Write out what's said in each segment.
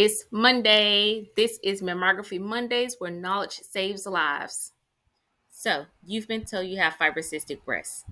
It's Monday. This is Mammography Mondays where knowledge saves lives. So, you've been told you have fibrocystic breast,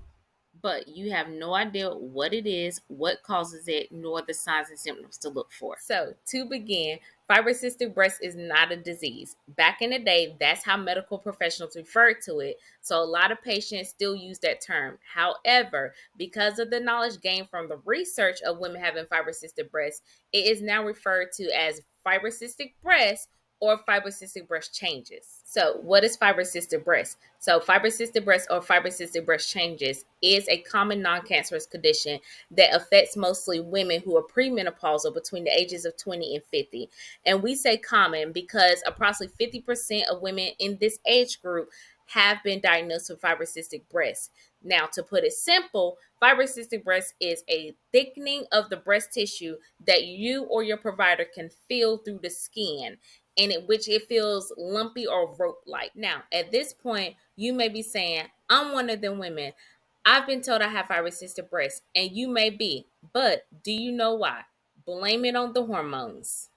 but you have no idea what it is, what causes it, nor the signs and symptoms to look for. So, to begin, fibrocystic breast is not a disease. Back in the day, that's how medical professionals referred to it. So, a lot of patients still use that term. However, because of the knowledge gained from the research of women having fibrocystic breast, it is now referred to as fibrocystic breast or fibrocystic breast changes. So, what is fibrocystic breast? So, fibrocystic breast or fibrocystic breast changes is a common non-cancerous condition that affects mostly women who are premenopausal between the ages of 20 and 50. And we say common because approximately 50% of women in this age group have been diagnosed with fibrocystic breast. Now, to put it simple, fibrocystic breast is a thickening of the breast tissue that you or your provider can feel through the skin, and in which it feels lumpy or rope-like. Now, at this point, you may be saying, I'm one of them women. I've been told I have fibrocystic breast, and you may be, but do you know why? Blame it on the hormones.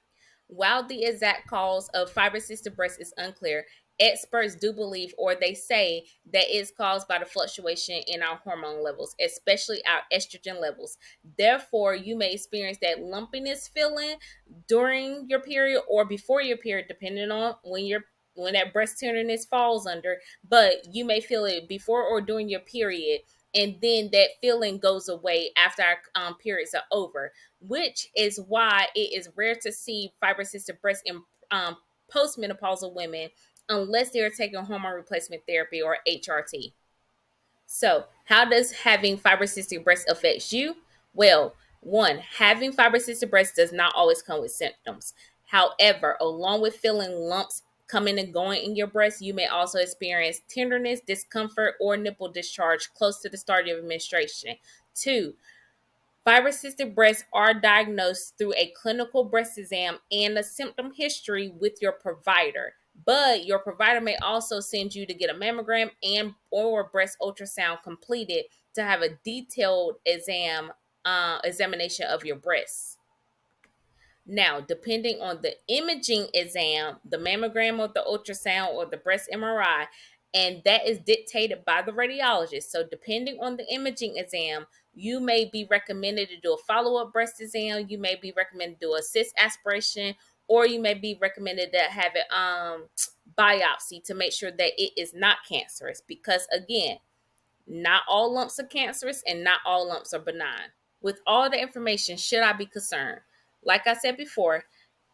While the exact cause of fibrocystic breast is unclear, experts do believe, or they say, that it's caused by the fluctuation in our hormone levels, especially our estrogen levels. Therefore, you may experience that lumpiness feeling during your period or before your period, depending on when that breast tenderness falls under. But you may feel it before or during your period, and then that feeling goes away after our periods are over, which is why it is rare to see fibrocystic breast in postmenopausal women unless they are taking hormone replacement therapy or HRT. So, how does having fibrocystic breast affect you? Well, one, having fibrocystic breast does not always come with symptoms. However, along with feeling lumps coming and going in your breast, you may also experience tenderness, discomfort, or nipple discharge close to the start of your menstruation. Two, fibrocystic breasts are diagnosed through a clinical breast exam and a symptom history with your provider. But your provider may also send you to get a mammogram and or breast ultrasound completed to have a detailed examination of your breasts. Now, depending on the imaging exam, the mammogram or the ultrasound or the breast MRI, and that is dictated by the radiologist. So, depending on the imaging exam, you may be recommended to do a follow up breast exam. You may be recommended to do a cyst aspiration, or you may be recommended to have it biopsy to make sure that it is not cancerous. Because again, not all lumps are cancerous and not all lumps are benign. With all the information, should I be concerned? Like I said before,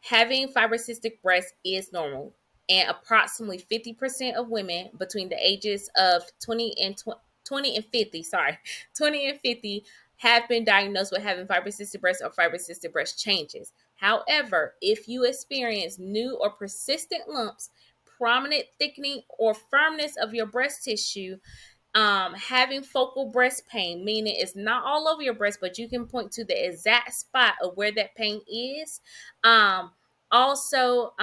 having fibrocystic breast is normal, and approximately 50% of women between the ages of 20 and 50, 20 and 50 have been diagnosed with having fibrocystic breast or fibrocystic breast changes. However, if you experience new or persistent lumps, prominent thickening or firmness of your breast tissue, having focal breast pain, meaning it's not all over your breast, but you can point to the exact spot of where that pain is. Also,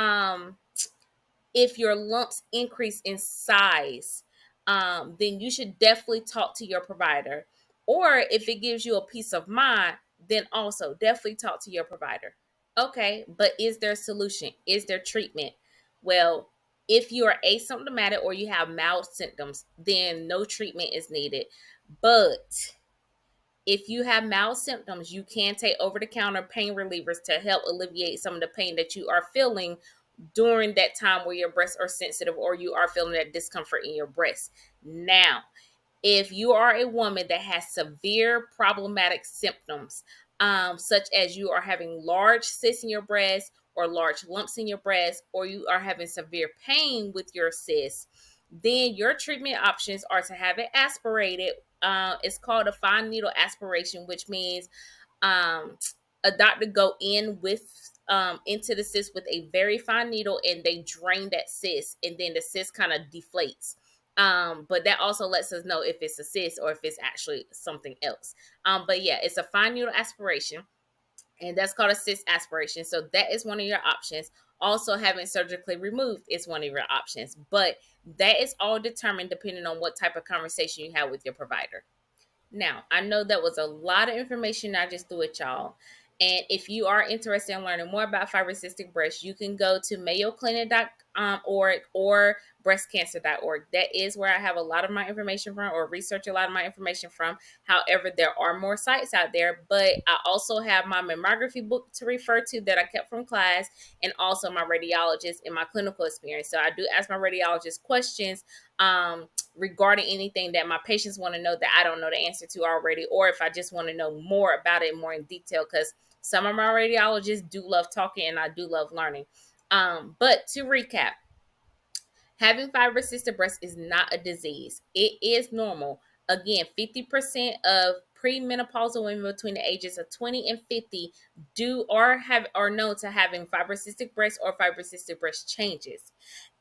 if your lumps increase in size, then you should definitely talk to your provider. Or if it gives you a peace of mind, then also definitely talk to your provider. Okay, but is there a solution? Is there treatment? Well, if you are asymptomatic or you have mild symptoms, then no treatment is needed. But if you have mild symptoms, you can take over the counter pain relievers to help alleviate some of the pain that you are feeling during that time where your breasts are sensitive or you are feeling that discomfort in your breasts. Now, if you are a woman that has severe problematic symptoms, such as you are having large cysts in your breast or large lumps in your breast, or you are having severe pain with your cysts, then your treatment options are to have it aspirated. It's called a fine needle aspiration, which means um, a doctor go in with into the cyst with a very fine needle, and they drain that cyst, and then the cyst kind of deflates. But that also lets us know if it's a cyst or if it's actually something else. But yeah, it's a fine needle aspiration, and that's called a cyst aspiration. So that is one of your options. Also, having surgically removed is one of your options, but that is all determined depending on what type of conversation you have with your provider. Now, I know that was a lot of information I just threw at y'all, And if you are interested in learning more about fibrocystic breast, you can go to mayoclinic.org or breastcancer.org. That is where I have a lot of my information from, or research a lot of my information from. However, there are more sites out there, but I also have my mammography book to refer to that I kept from class, and also my radiologist and my clinical experience. So I do ask my radiologist questions regarding anything that my patients want to know that I don't know the answer to already, or if I just want to know more about it more in detail, because some of my radiologists do love talking and I do love learning. But to recap, having fibrocystic breast is not a disease. It is normal. Again, 50% of premenopausal women between the ages of 20 and 50 do or have are known to having fibrocystic breast or fibrocystic breast changes.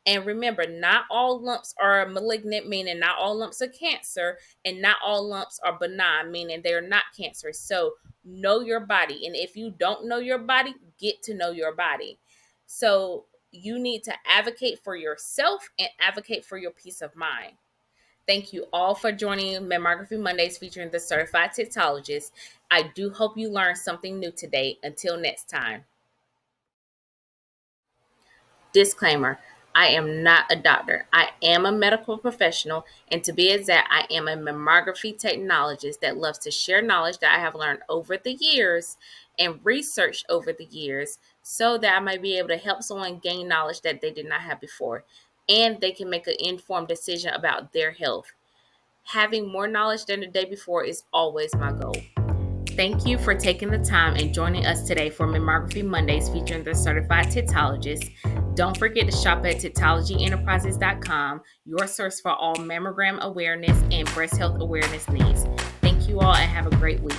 And remember, not all lumps are malignant, meaning not all lumps are cancer, and not all lumps are benign, meaning they're not cancerous. So know your body. And if you don't know your body, get to know your body. So you need to advocate for yourself and advocate for your peace of mind. Thank you all for joining Mammography Mondays featuring the Certified Tittologist. I do hope you learned something new today. Until next time. Disclaimer: I am not a doctor. I am a medical professional, and to be exact, I am a mammography technologist that loves to share knowledge that I have learned over the years and researched over the years so that I might be able to help someone gain knowledge that they did not have before, and they can make an informed decision about their health. Having more knowledge than the day before is always my goal. Thank you for taking the time and joining us today for Mammography Mondays featuring the Certified Tittologist. Don't forget to shop at TittologyEnterprises.com, your source for all mammogram awareness and breast health awareness needs. Thank you all and have a great week.